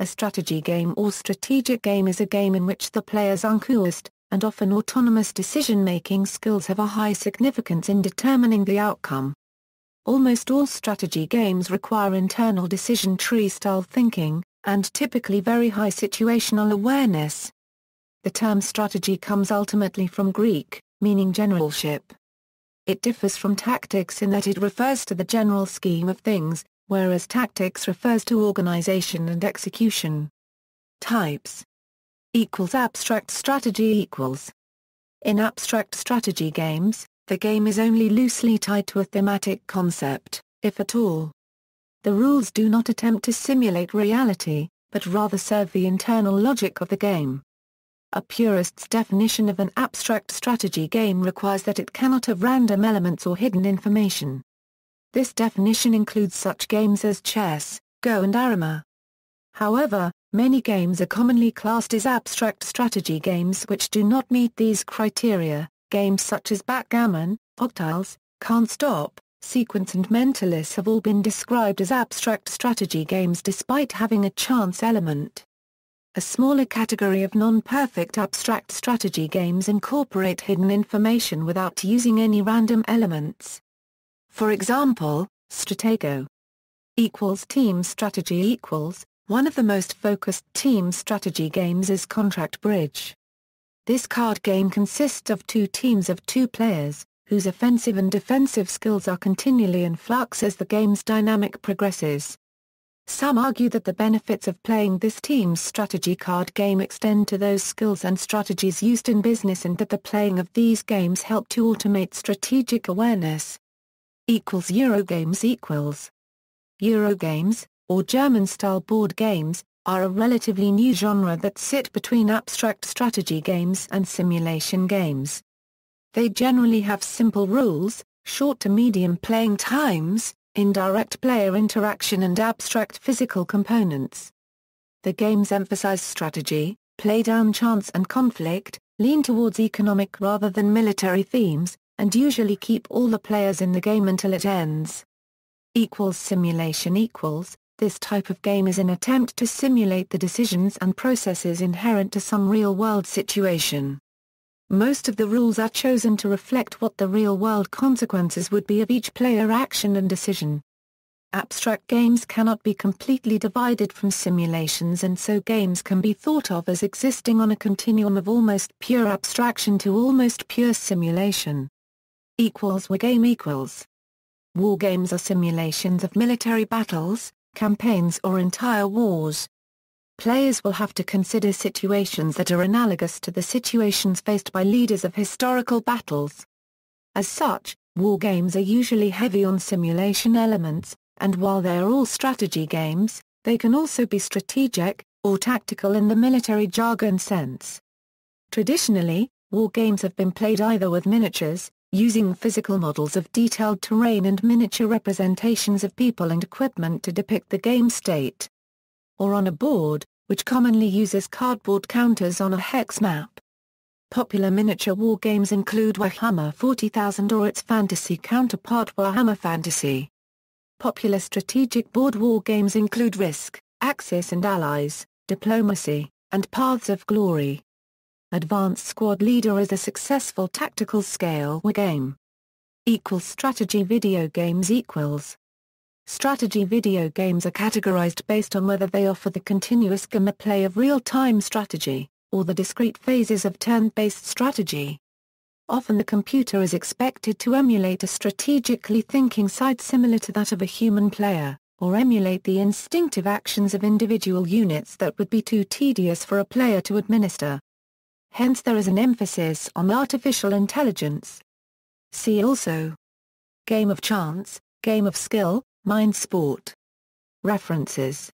A strategy game or strategic game is a game in which the player's uncoerced, and often autonomous decision-making skills have a high significance in determining the outcome. Almost all strategy games require internal decision tree-style thinking, and typically very high situational awareness. The term strategy comes ultimately from Greek, meaning generalship. It differs from tactics in that it refers to the general scheme of things, whereas tactics refers to organization and execution. Types. Abstract strategy . In abstract strategy games, the game is only loosely tied to a thematic concept, if at all. The rules do not attempt to simulate reality, but rather serve the internal logic of the game. A purist's definition of an abstract strategy game requires that it cannot have random elements or hidden information. This definition includes such games as chess, Go and Arima. However, many games are commonly classed as abstract strategy games which do not meet these criteria. Games such as backgammon, octiles, Can't Stop, Sequence and Mentalist have all been described as abstract strategy games despite having a chance element. A smaller category of non-perfect abstract strategy games incorporate hidden information without using any random elements. For example, Stratego =team strategy =. One of the most focused team strategy games is Contract Bridge. This card game consists of two teams of two players, whose offensive and defensive skills are continually in flux as the game's dynamic progresses. Some argue that the benefits of playing this team's strategy card game extend to those skills and strategies used in business and that the playing of these games help to automate strategic awareness. Eurogames Eurogames, or German-style board games, are a relatively new genre that sit between abstract strategy games and simulation games. They generally have simple rules, short to medium playing times, indirect player interaction and abstract physical components. The games emphasize strategy, play down chance and conflict, lean towards economic rather than military themes, and usually keep all the players in the game until it ends. Simulation This type of game is an attempt to simulate the decisions and processes inherent to some real-world situation. Most of the rules are chosen to reflect what the real-world consequences would be of each player action and decision. Abstract games cannot be completely divided from simulations and so games can be thought of as existing on a continuum of almost pure abstraction to almost pure simulation. Wargame Wargames are simulations of military battles, campaigns or entire wars. Players will have to consider situations that are analogous to the situations faced by leaders of historical battles. As such, wargames are usually heavy on simulation elements, and while they are all strategy games, they can also be strategic, or tactical in the military jargon sense. Traditionally, wargames have been played either with miniatures, using physical models of detailed terrain and miniature representations of people and equipment to depict the game state, or on a board, which commonly uses cardboard counters on a hex map. Popular miniature wargames include Warhammer 40,000 or its fantasy counterpart Warhammer Fantasy. Popular strategic board wargames include Risk, Axis and Allies, Diplomacy, and Paths of Glory. Advanced Squad Leader is a successful tactical scale wargame. Strategy video games Strategy video games are categorized based on whether they offer the continuous gameplay of real-time strategy, or the discrete phases of turn-based strategy. Often the computer is expected to emulate a strategically thinking side similar to that of a human player, or emulate the instinctive actions of individual units that would be too tedious for a player to administer. Hence there is an emphasis on artificial intelligence. See also: Game of chance, game of skill, mind sport. References